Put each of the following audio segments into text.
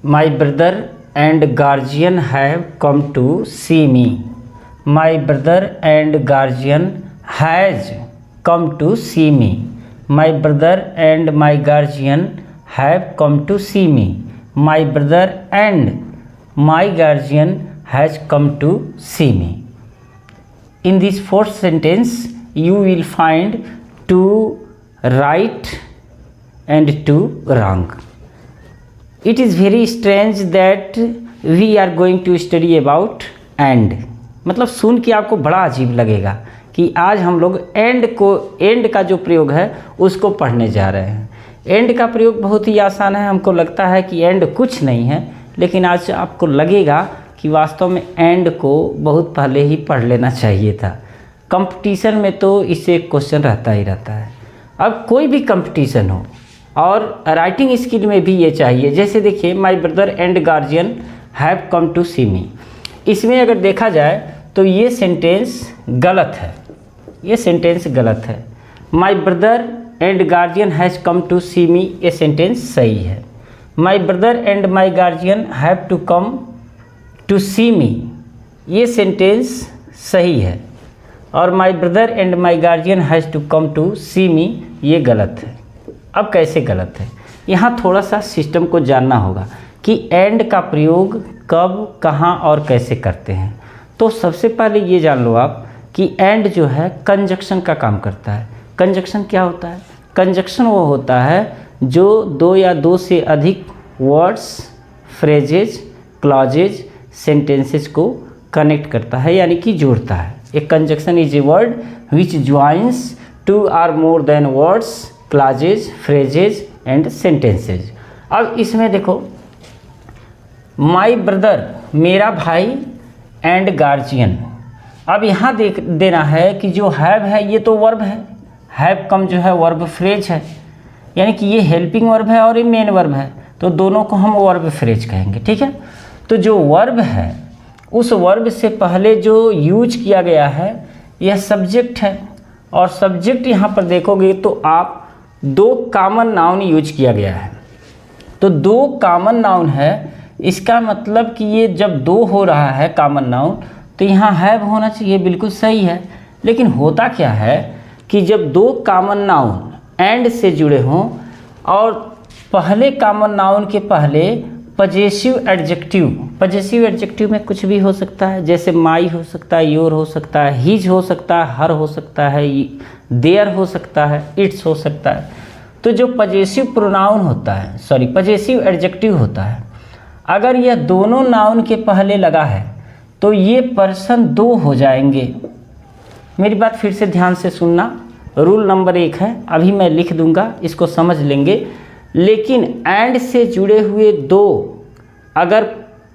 My brother and guardian have come to see me. My brother and guardian has come to see me. My brother and my guardian have come to see me. My brother and my guardian has come to see me. In this fourth sentence, you will find two right and two wrong. It is very strange that we are going to study about and. मतलब सुन के आपको बड़ा अजीब लगेगा कि आज हम लोग एंड का जो प्रयोग है उसको पढ़ने जा रहे हैं। एंड का प्रयोग बहुत ही आसान है। हमको लगता है कि एंड कुछ नहीं है, लेकिन आज आपको लगेगा कि वास्तव में एंड को बहुत पहले ही पढ़ लेना चाहिए था। कंपटीशन में तो इससे एक क्वेश्चन रहता ही रहता है। अब कोई भी कंपटीशन हो और राइटिंग स्किल में भी ये चाहिए। जैसे देखिए, my brother and guardian have come to see me, इसमें अगर देखा जाए तो ये सेंटेंस गलत है। ये सेंटेंस गलत है। My brother and guardian has come to see me, ये सेंटेंस सही है। My brother and my guardian have to come to see me, ये सेंटेंस सही है। और my brother and my guardian has to come to see me, ये गलत है। अब कैसे गलत है, यहाँ थोड़ा सा सिस्टम को जानना होगा कि एंड का प्रयोग कब, कहाँ और कैसे करते हैं। तो सबसे पहले ये जान लो आप कि एंड जो है कंजक्शन का काम करता है। कंजक्शन क्या होता है? कंजक्शन वो होता है जो दो या दो से अधिक वर्ड्स, फ्रेजेज, क्लॉजेज, सेंटेंसेस को कनेक्ट करता है, यानी कि जोड़ता है। एक conjunction is a word which joins two or more than words, clauses, phrases and sentences. अब इसमें देखो, माई ब्रदर मेरा भाई एंड गार्जियन। अब यहाँ देख देना है कि जो हैव है ये तो वर्ब है। हैव कम जो है वर्ब फ्रेज है, यानी कि ये हेल्पिंग वर्ब है और ये मेन वर्ब है, तो दोनों को हम वर्ब फ्रेज कहेंगे। ठीक है, तो जो वर्ब है उस वर्ब से पहले जो यूज किया गया है यह सब्जेक्ट है। और सब्जेक्ट यहाँ पर देखोगे तो आप दो कॉमन नाउन यूज किया गया है। तो दो कॉमन नाउन है, इसका मतलब कि ये जब दो हो रहा है कॉमन नाउन तो यहाँ हैव होना चाहिए, बिल्कुल सही है। लेकिन होता क्या है कि जब दो कॉमन नाउन एंड से जुड़े हों और पहले कॉमन नाउन के पहले पजेसिव एडजेक्टिव, पजेसिव एडजेक्टिव में कुछ भी हो सकता है, जैसे माई हो सकता है, योर हो सकता है, हिज हो सकता है, हर हो सकता है, देयर हो सकता है, इट्स हो सकता है। तो जो पजेसिव प्रोनाउन होता है, सॉरी पजेसिव एडजेक्टिव होता है, अगर यह दोनों नाउन के पहले लगा है तो ये पर्सन दो हो जाएंगे। मेरी बात फिर से ध्यान से सुनना, रूल नंबर 1 है, अभी मैं लिख दूंगा, इसको समझ लेंगे। लेकिन एंड से जुड़े हुए दो अगर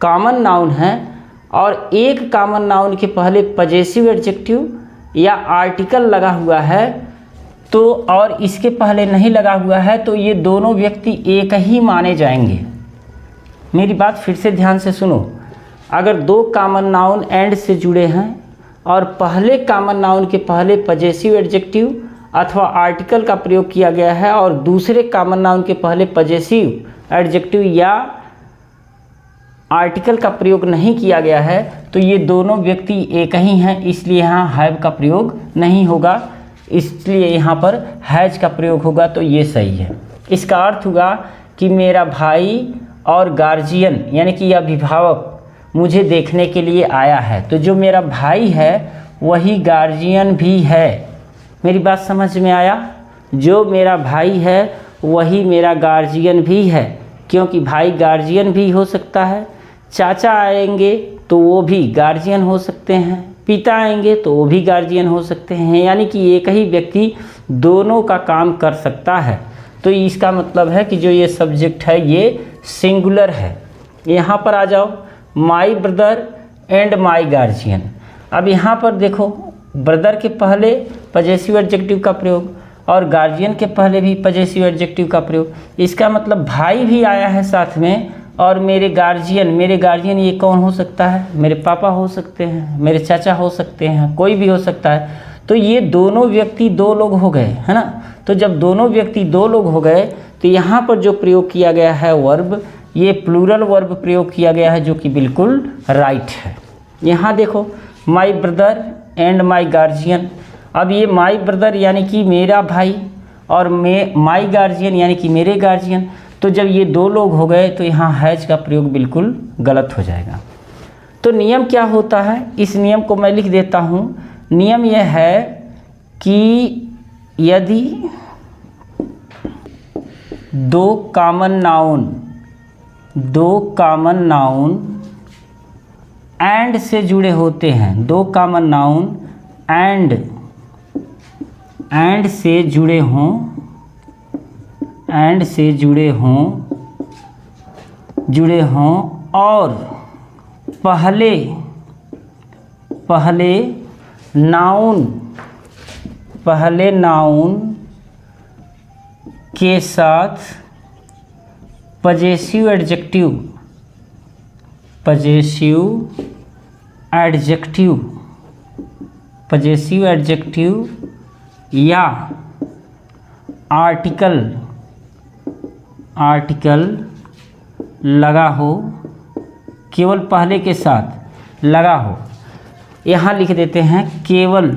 कॉमन नाउन हैं और एक कॉमन नाउन के पहले पजेसिव एडजेक्टिव या आर्टिकल लगा हुआ है तो और इसके पहले नहीं लगा हुआ है, तो ये दोनों व्यक्ति एक ही माने जाएंगे। मेरी बात फिर से ध्यान से सुनो, अगर दो कॉमन नाउन एंड से जुड़े हैं और पहले कॉमन नाउन के पहले पजेसिव एडजेक्टिव अथवा आर्टिकल का प्रयोग किया गया है और दूसरे कॉमन नाउन के पहले पजेसिव एडजेक्टिव या आर्टिकल का प्रयोग नहीं किया गया है, तो ये दोनों व्यक्ति एक ही हैं, इसलिए यहाँ हैव का प्रयोग नहीं होगा, इसलिए यहाँ पर हैज का प्रयोग होगा। तो ये सही है। इसका अर्थ हुआ कि मेरा भाई और गार्जियन यानी कि अभिभावक मुझे देखने के लिए आया है, तो जो मेरा भाई है वही गार्जियन भी है। मेरी बात समझ में आया? जो मेरा भाई है वही मेरा गार्जियन भी है, क्योंकि भाई गार्जियन भी हो सकता है, चाचा आएंगे तो वो भी गार्जियन हो सकते हैं, पिता आएंगे तो वो भी गार्जियन हो सकते हैं, यानी कि एक ही व्यक्ति दोनों का काम कर सकता है। तो इसका मतलब है कि जो ये सब्जेक्ट है ये सिंगुलर है। यहाँ पर आ जाओ, my brother and my guardian. अब यहाँ पर देखो, ब्रदर के पहले पजेसिव एडजेक्टिव का प्रयोग और गार्जियन के पहले भी पजेसिव एडजेक्टिव का प्रयोग। इसका मतलब भाई भी आया है साथ में और मेरे गार्जियन ये कौन हो सकता है? मेरे पापा हो सकते हैं, मेरे चाचा हो सकते हैं, कोई भी हो सकता है। तो ये दोनों व्यक्ति दो लोग हो गए, है ना। तो जब दोनों व्यक्ति दो लोग हो गए तो यहाँ पर जो प्रयोग किया गया है वर्ब, ये प्लूरल वर्ब प्रयोग किया गया है, जो कि बिल्कुल राइट है। यहाँ देखो my brother and my guardian. अब ये माई ब्रदर यानी कि मेरा भाई और माई गार्जियन यानी कि मेरे गार्जियन, तो जब ये दो लोग हो गए तो यहाँ हैज का प्रयोग बिल्कुल गलत हो जाएगा। तो नियम क्या होता है, इस नियम को मैं लिख देता हूँ। नियम यह है कि यदि दो कॉमन नाउन एंड से जुड़े होते हैं, दो कॉमन नाउन एंड से जुड़े हों और पहले नाउन के साथ पजेसिव एडजेक्टिव या आर्टिकल लगा हो, केवल पहले के साथ लगा हो। यहाँ लिख देते हैं केवल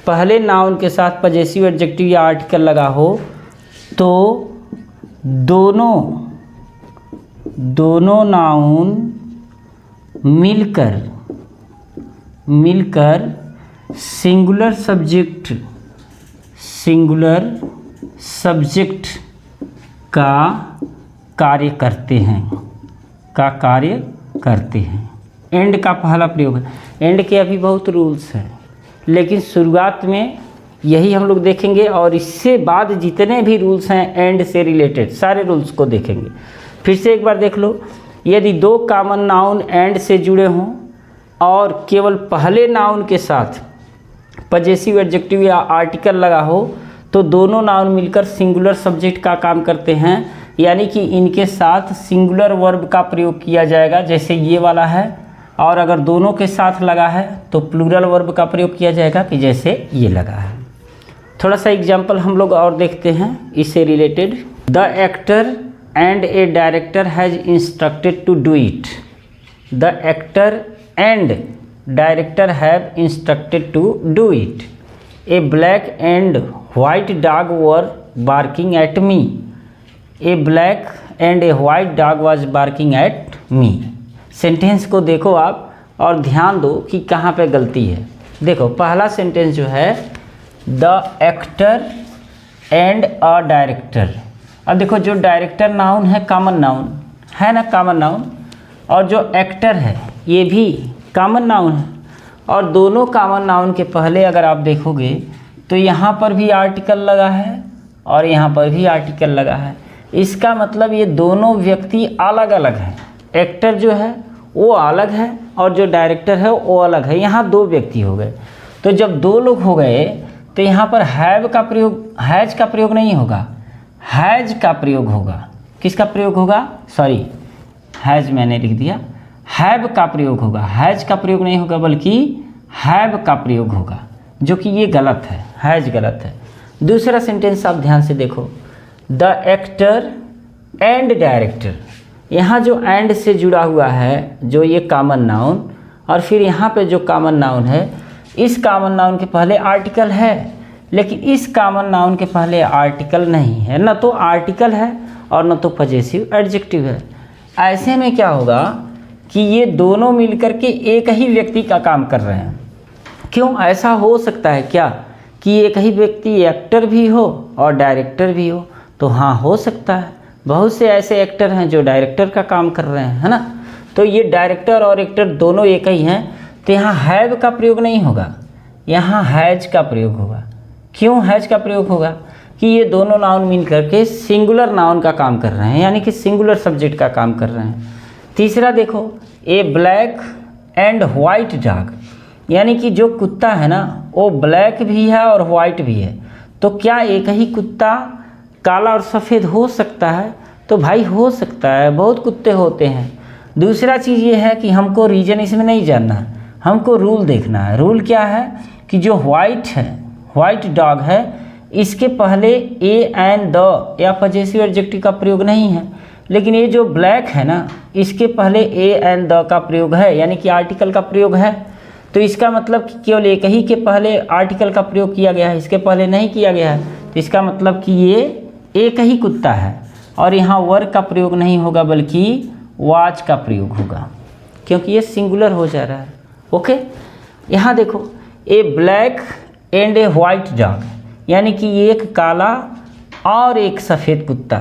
पहले नाउन के साथ पजेसिव एडजेक्टिव या आर्टिकल लगा हो, तो दोनों नाउन मिलकर सिंगुलर सब्जेक्ट का कार्य करते हैं। एंड का पहला प्रयोग है। एंड के अभी बहुत रूल्स हैं, लेकिन शुरुआत में यही हम लोग देखेंगे और इससे बाद जितने भी रूल्स हैं एंड से रिलेटेड सारे रूल्स को देखेंगे। फिर से एक बार देख लो, यदि दो कॉमन नाउन एंड से जुड़े हों और केवल पहले नाउन के साथ पजेसिव एडजेक्टिव या आर्टिकल लगा हो, तो दोनों नाउन मिलकर सिंगुलर सब्जेक्ट का काम करते हैं, यानी कि इनके साथ सिंगुलर वर्ब का प्रयोग किया जाएगा, जैसे ये वाला है। और अगर दोनों के साथ लगा है तो प्लूरल वर्ब का प्रयोग किया जाएगा, कि जैसे ये लगा है। थोड़ा सा एग्जाम्पल हम लोग और देखते हैं इससे related. The actor and a director has instructed to do it. The actor and director have instructed to do it. A black and white dog were barking at me. A black and a white dog was barking at me. Sentence को देखो आप और ध्यान दो कि कहाँ पे गलती है। देखो पहला सेंटेंस जो है, the actor and a director. अब देखो जो डायरेक्टर नाउन है कॉमन नाउन है ना, कॉमन नाउन, और जो एक्टर है ये भी कॉमन नाउन है, और दोनों कॉमन नाउन के पहले अगर आप देखोगे तो यहाँ पर भी आर्टिकल लगा है और यहाँ पर भी आर्टिकल लगा है। इसका मतलब ये दोनों व्यक्ति अलग अलग हैं। एक्टर जो है वो अलग है और जो डायरेक्टर है वो अलग है। यहाँ दो व्यक्ति हो गए, तो जब दो लोग हो गए तो यहाँ पर हैव का प्रयोग, हैज का प्रयोग नहीं होगा, हैज का प्रयोग होगा। किसका प्रयोग होगा, सॉरी हैज मैंने लिख दिया, हैव का प्रयोग होगा। हैज का प्रयोग नहीं होगा बल्कि हैव का प्रयोग होगा, जो कि ये गलत है, हैज गलत है। दूसरा सेंटेंस आप ध्यान से देखो, द एक्टर एंड डायरेक्टर। यहाँ जो एंड से जुड़ा हुआ है, जो ये कॉमन नाउन, और फिर यहाँ पे जो कॉमन नाउन है, इस कॉमन नाउन के पहले आर्टिकल है, लेकिन इस कॉमन नाउन के पहले आर्टिकल नहीं है, न तो आर्टिकल है और न तो पजेसिव एडजेक्टिव है। ऐसे में क्या होगा कि ये दोनों मिलकर के एक ही व्यक्ति का काम कर रहे हैं। क्यों ऐसा हो सकता है क्या कि एक ही व्यक्ति एक्टर भी हो और डायरेक्टर भी हो? तो हाँ, हो सकता है। बहुत से ऐसे एक्टर हैं जो डायरेक्टर का काम कर रहे हैं, है ना। तो ये डायरेक्टर और एक्टर दोनों एक ही हैं, तो यहाँ हैव का प्रयोग नहीं होगा, यहाँ हैज का प्रयोग होगा। क्यों हैज का प्रयोग होगा? कि ये दोनों नाउन मिल करके सिंगुलर नाउन का काम कर रहे हैं, यानी कि सिंगुलर सब्जेक्ट का काम कर रहे हैं। तीसरा देखो, a black and white dog, यानी कि जो कुत्ता है ना वो ब्लैक भी है और वाइट भी है। तो क्या एक ही कुत्ता काला और सफ़ेद हो सकता है? तो भाई हो सकता है, बहुत कुत्ते होते हैं। दूसरा चीज़ ये है कि हमको रीजन इसमें नहीं जानना है, हमको रूल देखना है। रूल क्या है कि जो वाइट है, वाइट डॉग है, इसके पहले ए एंड द या पजेसिव एडजेक्टिव का प्रयोग नहीं है, लेकिन ये जो ब्लैक है ना, इसके पहले ए एंड द का प्रयोग है, यानी कि आर्टिकल का प्रयोग है। तो इसका मतलब कि केवल एक ही के पहले आर्टिकल का प्रयोग किया गया है, इसके पहले नहीं किया गया है। तो इसका मतलब कि ये एक ही कुत्ता है और यहाँ वर का प्रयोग नहीं होगा बल्कि वाच का प्रयोग होगा, क्योंकि ये सिंगुलर हो जा रहा है। ओके, यहाँ देखो, a black and a white dog, यानी कि एक काला और एक सफ़ेद कुत्ता।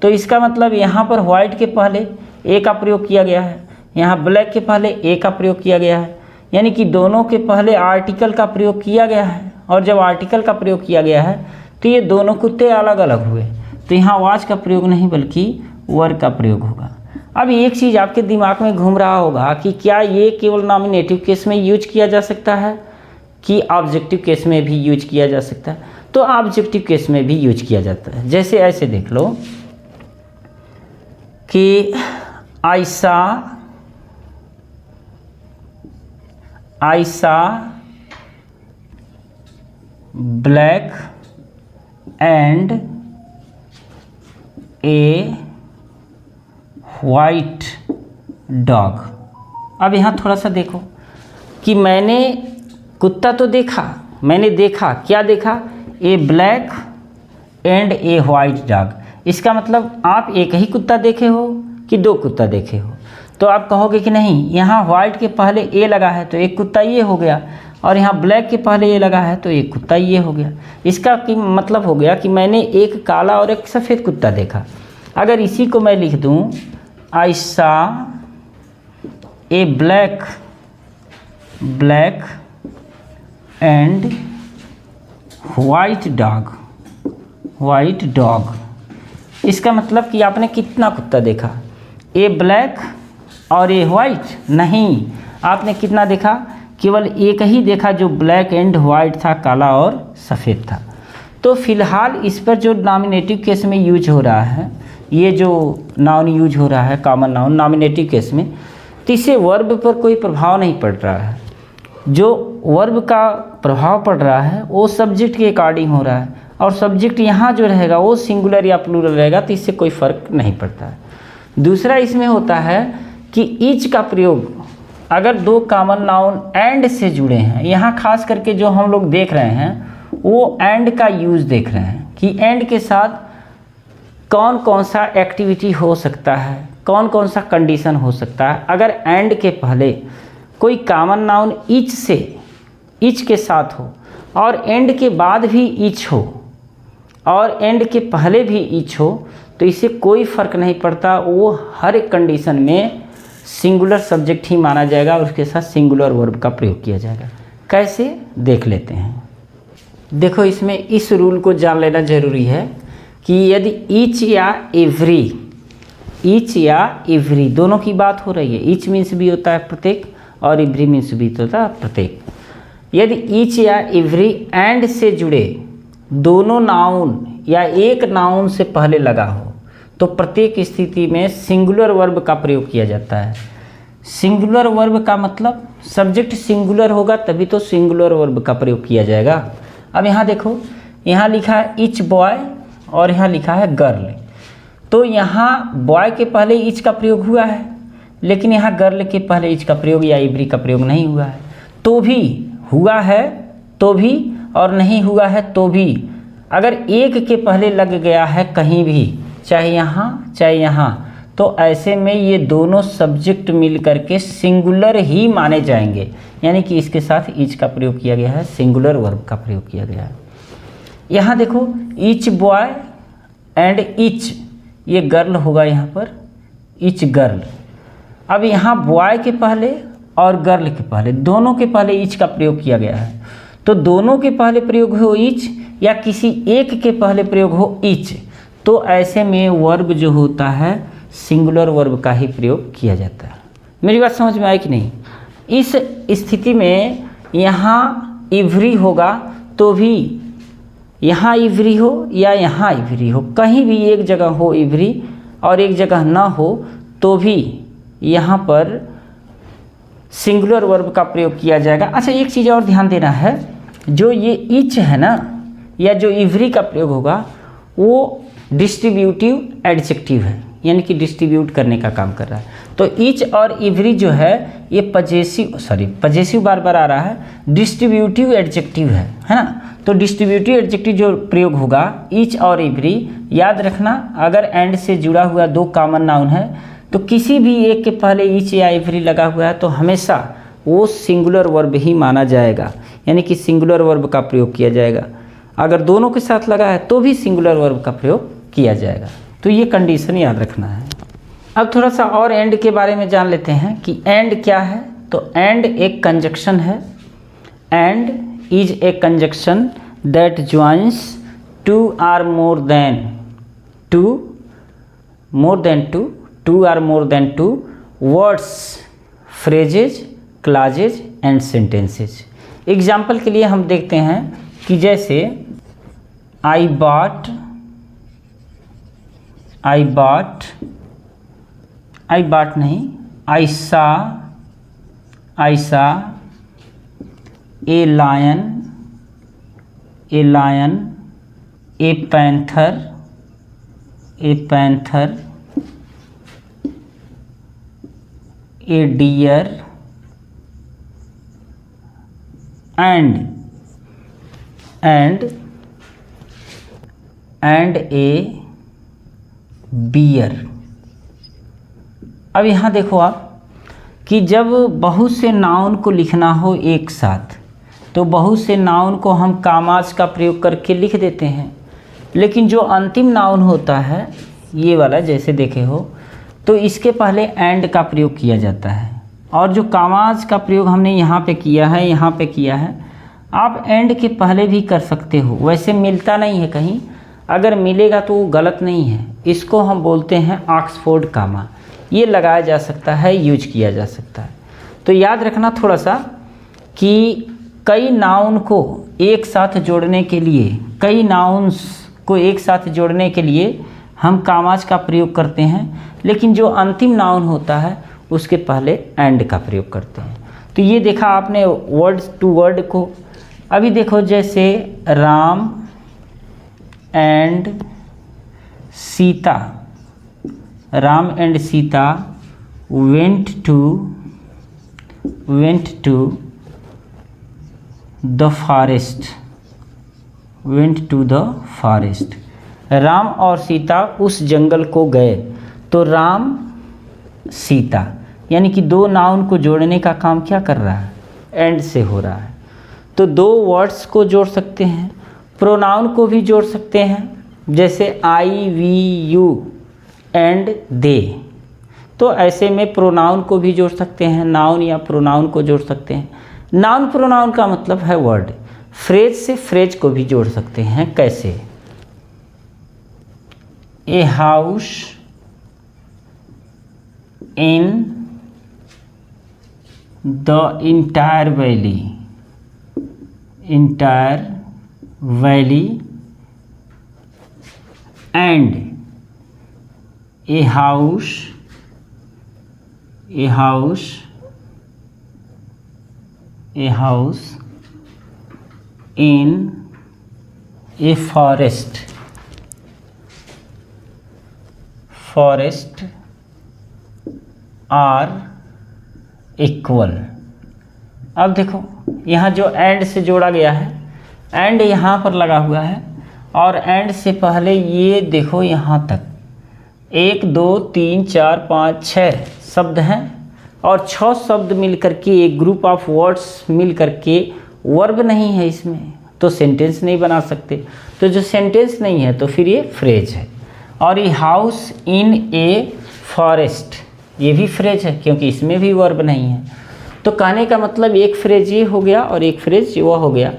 तो इसका मतलब यहाँ पर वाइट के पहले ए का प्रयोग किया गया है, यहाँ ब्लैक के पहले ए का प्रयोग किया गया है, यानी कि दोनों के पहले आर्टिकल का प्रयोग किया गया है। और जब आर्टिकल का प्रयोग किया गया है तो ये दोनों कुत्ते अलग अलग हुए, तो यहाँ वाच का प्रयोग नहीं बल्कि वर का प्रयोग होगा। अब एक चीज़ आपके दिमाग में घूम रहा होगा कि क्या ये केवल नॉमिनेटिव केस में यूज किया जा सकता है कि ऑब्जेक्टिव केस में भी यूज किया जा सकता है? तो ऑब्जेक्टिव केस में भी यूज किया जाता है। जैसे ऐसे देख लो कि I saw black and a white dog। अब यहाँ थोड़ा सा देखो कि मैंने कुत्ता तो देखा, मैंने देखा, क्या देखा? A black and a white dog. इसका मतलब आप एक ही कुत्ता देखे हो कि दो कुत्ता देखे हो? तो आप कहोगे कि नहीं, यहाँ वाइट के पहले ए लगा है तो एक कुत्ता ये हो गया, और यहाँ ब्लैक के पहले ए लगा है तो एक कुत्ता ये हो गया। इसका कि मतलब हो गया कि मैंने एक काला और एक सफ़ेद कुत्ता देखा। अगर इसी को मैं लिख दूँ, आई saw A black and white dog, इसका मतलब कि आपने कितना कुत्ता देखा? ए ब्लैक और ए वाइट? नहीं, आपने कितना देखा? केवल एक ही देखा जो ब्लैक एंड वाइट था, काला और सफ़ेद था। तो फिलहाल इस पर जो नॉमिनेटिव केस में यूज हो रहा है, ये जो नाउन यूज हो रहा है कॉमन नाउन नॉमिनेटिव केस में, तो इससे वर्ब पर कोई प्रभाव नहीं पड़ रहा है। जो वर्ब का प्रभाव पड़ रहा है वो सब्जेक्ट के अकॉर्डिंग हो रहा है, और सब्जेक्ट यहाँ जो रहेगा वो सिंगुलर या प्लूरल रहेगा, तो इससे कोई फ़र्क नहीं पड़ता है। दूसरा इसमें होता है कि ईच का प्रयोग अगर दो कॉमन नाउन एंड से जुड़े हैं, यहाँ खास करके जो हम लोग देख रहे हैं वो एंड का यूज़ देख रहे हैं कि एंड के साथ कौन कौन सा एक्टिविटी हो सकता है, कौन कौन सा कंडीशन हो सकता है। अगर एंड के पहले कोई कॉमन नाउन ईच के साथ हो और एंड के बाद भी ईच हो और एंड के पहले भी ईच हो, तो इससे कोई फ़र्क नहीं पड़ता, वो हर एक कंडीशन में सिंगुलर सब्जेक्ट ही माना जाएगा और उसके साथ सिंगुलर वर्ब का प्रयोग किया जाएगा। कैसे, देख लेते हैं। देखो, इसमें इस रूल को जान लेना ज़रूरी है कि यदि ईच या एवरी दोनों की बात हो रही है, ईच मीन्स भी होता है प्रत्येक और एवरी मीन्स भी होता है प्रत्येक। यदि ईच या एवरी एंड से जुड़े दोनों नाउन या एक नाउन से पहले लगा हो तो प्रत्येक स्थिति में सिंगुलर वर्ब का प्रयोग किया जाता है। सिंगुलर वर्ब का मतलब सब्जेक्ट सिंगुलर होगा तभी तो सिंगुलर वर्ब का प्रयोग किया जाएगा। अब यहाँ देखो, यहाँ लिखा है ईच बॉय और यहाँ लिखा है गर्ल। तो यहाँ बॉय के पहले ईच का प्रयोग हुआ है, लेकिन यहाँ गर्ल के पहले ईच का प्रयोग या एवरी का प्रयोग नहीं हुआ है। तो भी हुआ है तो भी और नहीं हुआ है तो भी, अगर एक के पहले लग गया है कहीं भी, चाहे यहाँ चाहे यहाँ, तो ऐसे में ये दोनों सब्जेक्ट मिल करके सिंगुलर ही माने जाएंगे, यानी कि इसके साथ ईच का प्रयोग किया गया है, सिंगुलर वर्ब का प्रयोग किया गया है। यहाँ देखो, ईच बॉय एंड ईच, ये गर्ल होगा यहाँ पर, ईच गर्ल। अब यहाँ बॉय के पहले और गर्ल के पहले, दोनों के पहले ईच का प्रयोग किया गया है, तो दोनों के पहले प्रयोग हो ईच या किसी एक के पहले प्रयोग हो ईच, तो ऐसे में वर्ब जो होता है सिंगुलर वर्ब का ही प्रयोग किया जाता है। मेरी बात समझ में आई कि नहीं? इस स्थिति में यहाँ एवरी होगा तो भी यहाँ एवरी हो या यहाँ एवरी हो, कहीं भी एक जगह हो एवरी और एक जगह ना हो तो भी यहाँ पर सिंगुलर वर्ब का प्रयोग किया जाएगा। अच्छा, एक चीज़ और ध्यान देना है, जो ये ईच है ना, या जो इवरी का प्रयोग होगा वो डिस्ट्रीब्यूटिव एडजेक्टिव है, यानी कि डिस्ट्रीब्यूट करने का काम कर रहा है। तो ईच और इवरी जो है ये पजेसिव बार बार आ रहा है, डिस्ट्रीब्यूटिव एडजेक्टिव है ना। तो डिस्ट्रीब्यूटिव एडजेक्टिव जो प्रयोग होगा ईच और इवरी, याद रखना अगर एंड से जुड़ा हुआ दो कॉमन नाउन है तो किसी भी एक के पहले ईच या इवरी लगा हुआ है तो हमेशा वो सिंगुलर वर्ब ही माना जाएगा, यानी कि सिंगुलर वर्ब का प्रयोग किया जाएगा। अगर दोनों के साथ लगा है तो भी सिंगुलर वर्ब का प्रयोग किया जाएगा। तो ये कंडीशन याद रखना है। अब थोड़ा सा और एंड के बारे में जान लेते हैं कि एंड क्या है। तो एंड एक कंजक्शन है। And is a conjunction that joins two or more than two or more than two words, phrases, clauses and sentences. Example के लिए हम देखते हैं कि जैसे आई बॉट नहीं, I saw a lion, a panther, a deer and a bear. अब यहाँ देखो आप कि जब बहुत से नाउन को लिखना हो एक साथ तो बहुत से नाउन को हम कामाज का प्रयोग करके लिख देते हैं, लेकिन जो अंतिम नाउन होता है ये वाला जैसे देखे हो तो इसके पहले एंड का प्रयोग किया जाता है। और जो कामाज का प्रयोग हमने यहाँ पे किया है, यहाँ पे किया है, आप एंड के पहले भी कर सकते हो। वैसे मिलता नहीं है कहीं, अगर मिलेगा तो वो गलत नहीं है। इसको हम बोलते हैं ऑक्सफोर्ड कामा। ये लगाया जा सकता है, यूज किया जा सकता है। तो याद रखना थोड़ा सा कि कई नाउन को एक साथ जोड़ने के लिए, कई नाउन्स को एक साथ जोड़ने के लिए हम कामाज का प्रयोग करते हैं, लेकिन जो अंतिम नाउन होता है उसके पहले एंड का प्रयोग करते हैं। तो ये देखा आपने वर्ड टू वर्ड को। अभी देखो जैसे Ram and Sita, Ram and Sita went to the forest, Ram और सीता उस जंगल को गए। तो राम सीता यानी कि दो नाउन को जोड़ने का काम क्या कर रहा है, एंड से हो रहा है। तो दो वर्ड्स को जोड़ सकते हैं, प्रोनाउन को भी जोड़ सकते हैं, जैसे आई, वी, यू एंड दे। तो ऐसे में प्रोनाउन को भी जोड़ सकते हैं, नाउन या प्रोनाउन को जोड़ सकते हैं। नाउन प्रोनाउन का मतलब है वर्ड। फ्रेज से फ्रेज को भी जोड़ सकते हैं। कैसे? A house in the entire valley and a house in a forest are equal। अब देखो यहाँ जो एंड से जोड़ा गया है, एंड यहाँ पर लगा हुआ है और एंड से पहले ये देखो यहाँ तक 1 2 3 4 5 6 शब्द हैं और 6 शब्द मिल करके एक ग्रुप ऑफ वर्ड्स मिल करके वर्ब नहीं है इसमें, तो सेंटेंस नहीं बना सकते। तो जो सेंटेंस नहीं है तो फिर ये फ्रेज है। और ये हाउस इन ए फॉरेस्ट ये भी फ्रेज है क्योंकि इसमें भी वर्ब नहीं है। तो कहने का मतलब एक फ्रेज ये हो गया और एक फ्रेज वो हो गया।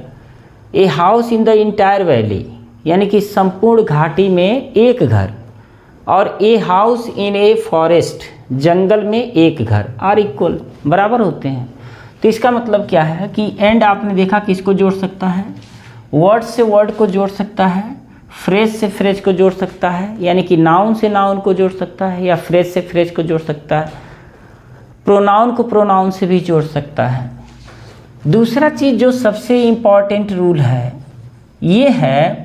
A house in the entire valley यानी कि संपूर्ण घाटी में एक घर, और a house in a forest जंगल में एक घर आर इक्वल बराबर होते हैं। तो इसका मतलब क्या है कि एंड आपने देखा किसको जोड़ सकता है, वर्ड से वर्ड को जोड़ सकता है, फ्रेज से फ्रेज को जोड़ सकता है, यानी कि नाउन से नाउन को जोड़ सकता है या फ्रेज से फ्रेज को जोड़ सकता है, प्रोनाउन को प्रोनाउन से भी जोड़ सकता है। दूसरा चीज़ जो सबसे इम्पॉर्टेंट रूल है ये है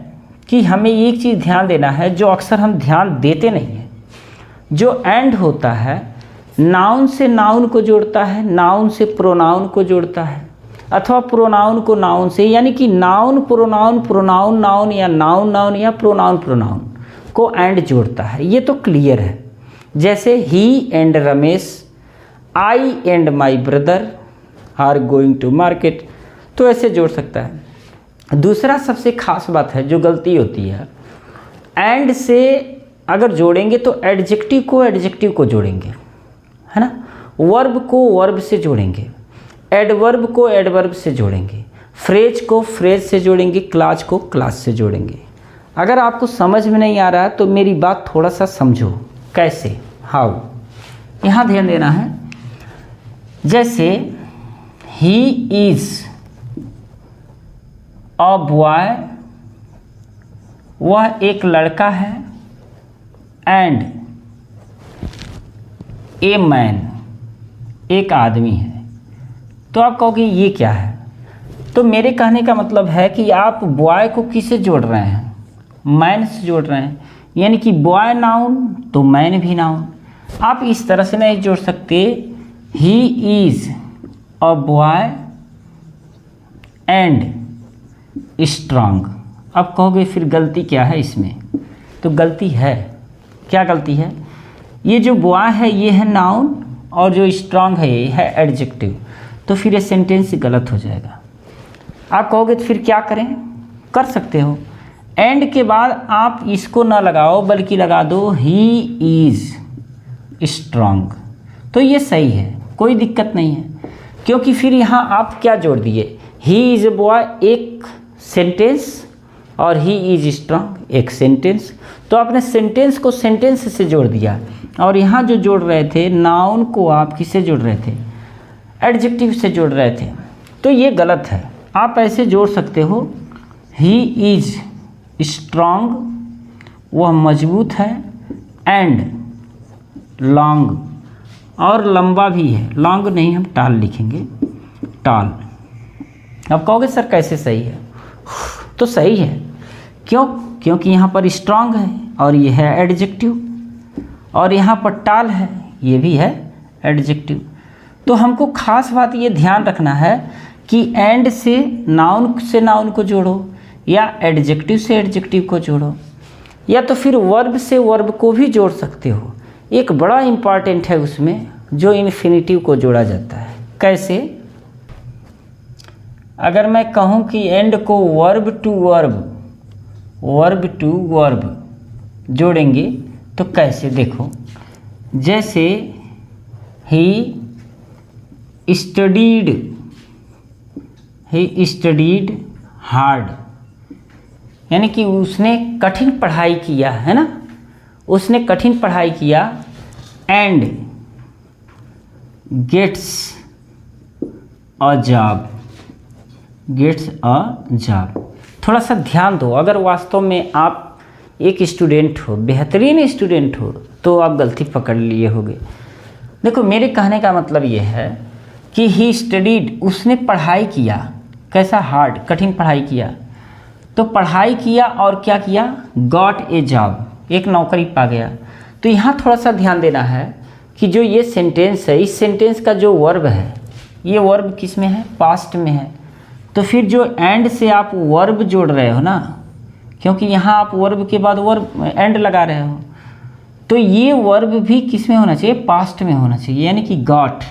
कि हमें एक चीज़ ध्यान देना है जो अक्सर हम ध्यान देते नहीं हैं। जो एंड होता है नाउन से नाउन को जोड़ता है, नाउन से प्रोनाउन को जोड़ता है, अथवा प्रोनाउन को नाउन से, यानी कि नाउन प्रोनाउन, प्रोनाउन नाउन, या नाउन नाउन, या प्रोनाउन प्रोनाउन को एंड जोड़ता है। ये तो क्लियर है। जैसे ही and Ramesh, I and my brother are going to market, तो ऐसे जोड़ सकता है। दूसरा सबसे खास बात है जो गलती होती है, एंड से अगर जोड़ेंगे तो एडजेक्टिव को जोड़ेंगे, है ना, वर्ब को वर्ब से जोड़ेंगे, एडवर्ब को एडवर्ब से जोड़ेंगे, फ्रेज को फ्रेज से जोड़ेंगे, क्लास को क्लास से जोड़ेंगे। अगर आपको समझ में नहीं आ रहा है तो मेरी बात थोड़ा सा समझो। कैसे, हाउ, यहाँ ध्यान देना है। जैसे ही इज अ बॉय, वह एक लड़का है, एंड ए मैन, एक आदमी है। तो आप कहोगे ये क्या है? तो मेरे कहने का मतलब है कि आप बॉय को किससे जोड़ रहे हैं? मैन से जोड़ रहे हैं, यानी कि बॉय नाउन तो मैन भी नाउन। आप इस तरह से नहीं जोड़ सकते he is a boy and strong. अब कहोगे फिर गलती क्या है इसमें? तो गलती है, क्या गलती है? ये जो बॉय है ये है नाउन और जो स्ट्रांग है ये है एडजेक्टिव, तो फिर ये सेंटेंस गलत हो जाएगा। आप कहोगे तो फिर क्या करें? कर सकते हो, एंड के बाद आप इसको ना लगाओ बल्कि लगा दो ही इज स्ट्रांग, तो ये सही है, कोई दिक्कत नहीं है। क्योंकि फिर यहाँ आप क्या जोड़ दिए? ही इज ए बॉय एक सेंटेंस और ही इज स्ट्रांग एक सेंटेंस, तो आपने सेंटेंस को सेंटेंस से जोड़ दिया। और यहाँ जो जोड़ रहे थे नाउन को आप किससे जोड़ रहे थे? एडजेक्टिव से जोड़ रहे थे, तो ये गलत है। आप ऐसे जोड़ सकते हो, ही इज स्ट्रांग, वह मजबूत है, एंड लॉन्ग, और लंबा भी है। लॉन्ग नहीं, हम टाल लिखेंगे, टाल। अब कहोगे सर कैसे सही है? तो सही है, क्यों? क्योंकि यहाँ पर स्ट्रांग है और ये है एडजेक्टिव, और यहाँ पर टाल है, ये भी है एडजेक्टिव। तो हमको खास बात ये ध्यान रखना है कि एंड से नाउन को जोड़ो, या एडजेक्टिव से एडजेक्टिव को जोड़ो, या तो फिर वर्ब से वर्ब को भी जोड़ सकते हो। एक बड़ा इम्पॉर्टेंट है उसमें जो इन्फिनिटिव को जोड़ा जाता है। कैसे? अगर मैं कहूँ कि एंड को वर्ब टू वर्ब जोड़ेंगे तो कैसे? देखो, जैसे ही स्टडीड हार्ड, यानी कि उसने कठिन पढ़ाई किया, है ना, उसने कठिन पढ़ाई किया, एंड गेट्स अ जॉब, थोड़ा सा ध्यान दो। अगर वास्तव में आप एक स्टूडेंट हो, बेहतरीन स्टूडेंट हो, तो आप गलती पकड़ लिए होगे। देखो, मेरे कहने का मतलब ये है कि ही स्टडीड, उसने पढ़ाई किया, कैसा? हार्ड, कठिन पढ़ाई किया। तो पढ़ाई किया और क्या किया? गॉट ए जॉब, एक नौकरी पा गया। तो यहाँ थोड़ा सा ध्यान देना है कि जो ये सेंटेंस है, इस सेंटेंस का जो वर्ब है, ये वर्ब किस में है? पास्ट में है। तो फिर जो एंड से आप वर्ब जोड़ रहे हो ना, क्योंकि यहाँ आप वर्ब के बाद वर्ब एंड लगा रहे हो, तो ये वर्ब भी किस में होना चाहिए? पास्ट में होना चाहिए, यानी कि got.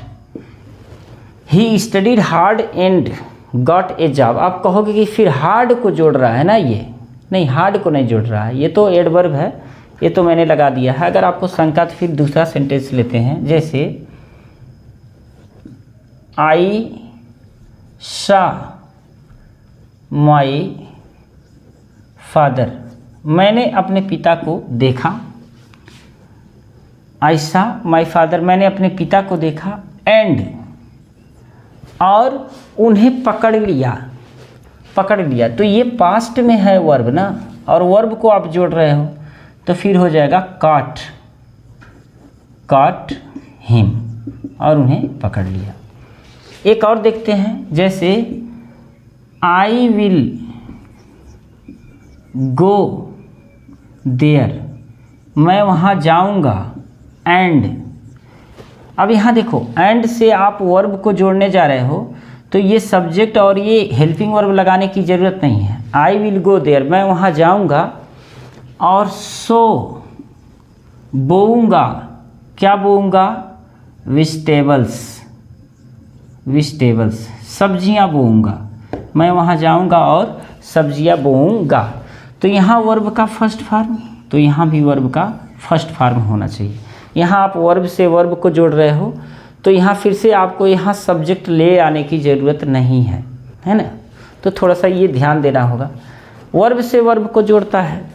He studied hard and got a job. आप कहोगे कि फिर हार्ड को जोड़ रहा है ना, ये नहीं, हार्ड को नहीं जोड़ रहा है, ये तो एडवर्ब है, ये तो मैंने लगा दिया है। अगर आपको शंका तो फिर दूसरा सेंटेंस लेते हैं। जैसे आई सा माई फादर, मैंने अपने पिता को देखा। आई सा माई फादर, मैंने अपने पिता को देखा, एंड, और उन्हें पकड़ लिया। तो ये पास्ट में है वर्ब ना, और वर्ब को आप जोड़ रहे हो, तो फिर हो जाएगा कॉट हिम, और उन्हें पकड़ लिया। एक और देखते हैं, जैसे आई विल गो देयर, मैं वहाँ जाऊँगा। एंड, अब यहाँ देखो एंड से आप वर्ब को जोड़ने जा रहे हो तो ये सब्जेक्ट और ये हेल्पिंग वर्ब लगाने की ज़रूरत नहीं है। आई विल गो देयर, मैं वहाँ जाऊँगा। और सो, बोऊँगा, क्या बोऊँगा? वेजिटेबल्स, वेजिटेबल्स, सब्जियाँ बोऊँगा। मैं वहाँ जाऊँगा और सब्जियाँ बोऊँगा। तो यहाँ वर्ब का फर्स्ट फॉर्म, तो यहाँ भी वर्ब का फर्स्ट फॉर्म होना चाहिए। यहाँ आप वर्ब से वर्ब को जोड़ रहे हो तो यहाँ फिर से आपको यहाँ सब्जेक्ट ले आने की ज़रूरत नहीं है, है ना। तो थोड़ा सा ये ध्यान देना होगा। वर्ब से वर्ब को जोड़ता है,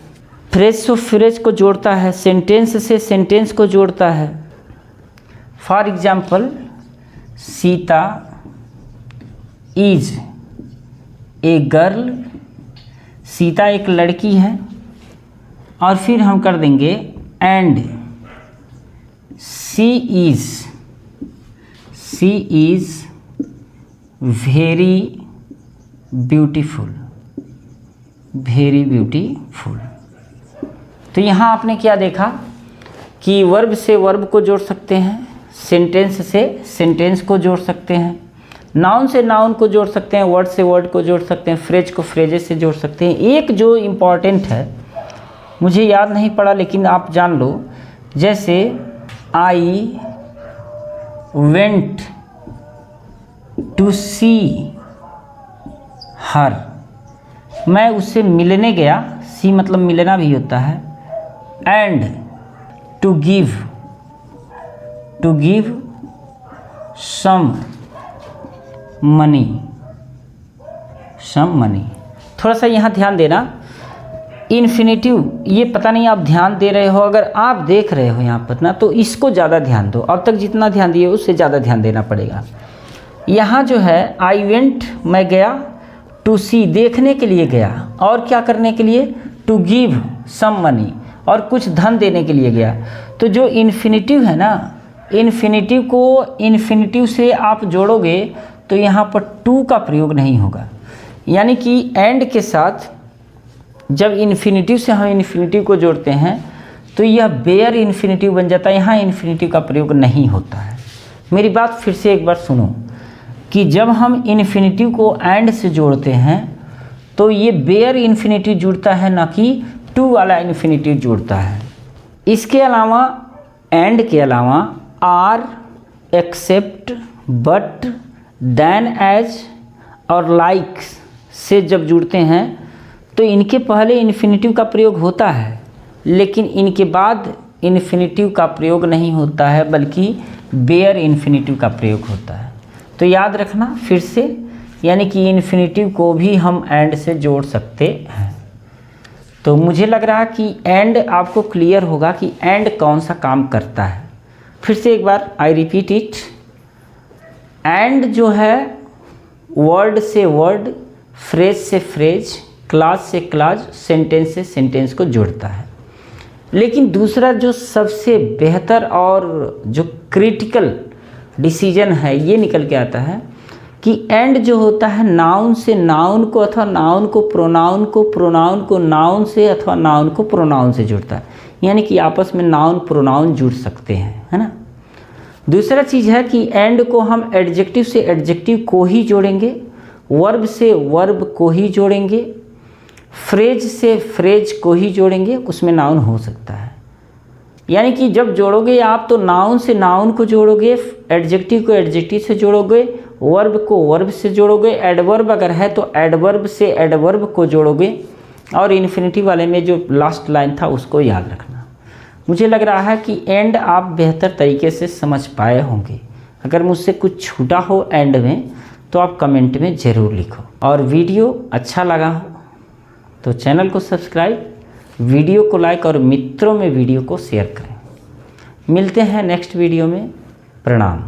फ्रेज से फ्रेज को जोड़ता है, सेंटेंस से सेंटेंस को जोड़ता है। For example, Sita is a girl, Sita एक लड़की है। और फिर हम कर देंगे and she is very beautiful, very beautiful. तो यहाँ आपने क्या देखा कि वर्ब से वर्ब को जोड़ सकते हैं, सेंटेंस से सेंटेंस को जोड़ सकते हैं, नाउन से नाउन को जोड़ सकते हैं, वर्ड से वर्ड को जोड़ सकते हैं, फ्रेज को फ्रेजेस से जोड़ सकते हैं। एक जो इम्पॉर्टेंट है, मुझे याद नहीं पड़ा लेकिन आप जान लो, जैसे आई वेंट टू सी हर, मैं उससे मिलने गया। सी मतलब मिलना भी होता है। And to give some money, थोड़ा सा यहाँ ध्यान देना। इन्फिनिटिव, ये पता नहीं आप ध्यान दे रहे हो, अगर आप देख रहे हो यहाँ पर ना तो इसको ज़्यादा ध्यान दो। अब तक जितना ध्यान दिए उससे ज़्यादा ध्यान देना पड़ेगा। यहाँ जो है आई वेंट, मैं गया, टू सी देखने के लिए गया, और क्या करने के लिए? टू गिव सम मनी, और कुछ धन देने के लिए गया। तो जो इन्फिनिटिव है ना, इन्फिनिटिव को इन्फिनिटिव से आप जोड़ोगे तो यहाँ पर टू का प्रयोग नहीं होगा। यानी कि एंड के साथ जब इन्फिनिटिव से हम इन्फिनिटिव को जोड़ते हैं तो यह बेयर इन्फिनिटिव बन जाता है, यहाँ इन्फिनिटिव का प्रयोग नहीं होता है। मेरी बात फिर से एक बार सुनो कि जब हम इन्फिनिटिव को एंड से जोड़ते हैं तो ये बेयर इन्फिनिटिव जुड़ता है, ना कि टू वाला इन्फिनिटिव जुड़ता है। इसके अलावा एंड के अलावा or, except, but, then, as और लाइक से जब जुड़ते हैं तो इनके पहले इन्फिनिटिव का प्रयोग होता है, लेकिन इनके बाद इन्फिनिटिव का प्रयोग नहीं होता है, बल्कि बेयर इन्फिनिटिव का प्रयोग होता है। तो याद रखना फिर से, यानी कि इन्फिनिटिव को भी हम एंड से जोड़ सकते हैं। तो मुझे लग रहा है कि एंड आपको क्लियर होगा कि एंड कौन सा काम करता है। फिर से एक बार आई रिपीट इट, एंड जो है वर्ड से वर्ड, फ्रेज से फ्रेज, क्लास से क्लास, सेंटेंस से सेंटेंस को जोड़ता है। लेकिन दूसरा जो सबसे बेहतर और जो क्रिटिकल डिसीजन है ये निकल के आता है कि एंड जो होता है नाउन से नाउन को अथवा नाउन को प्रोनाउन को, प्रोनाउन को नाउन से अथवा नाउन को प्रोनाउन से जुड़ता है। यानी कि आपस में नाउन प्रोनाउन जुड़ सकते हैं, है ना। दूसरा चीज़ है कि एंड को हम एडजेक्टिव से एडजेक्टिव को ही जोड़ेंगे, वर्ब से वर्ब को ही जोड़ेंगे, फ्रेज से फ्रेज को ही जोड़ेंगे, उसमें नाउन हो सकता है। यानी कि जब जोड़ोगे आप तो नाउन से नाउन को जोड़ोगे, एडजेक्टिव को एडजेक्टिव से जोड़ोगे, वर्ब को वर्ब से जोड़ोगे, एडवर्ब अगर है तो एडवर्ब से एडवर्ब को जोड़ोगे, और इन्फिनिटिव वाले में जो लास्ट लाइन था उसको याद रखना। मुझे लग रहा है कि एंड आप बेहतर तरीके से समझ पाए होंगे। अगर मुझसे कुछ छूटा हो एंड में तो आप कमेंट में ज़रूर लिखो। और वीडियो अच्छा लगा हो तो चैनल को सब्सक्राइब, वीडियो को लाइक और मित्रों में वीडियो को शेयर करें। मिलते हैं नेक्स्ट वीडियो में। प्रणाम।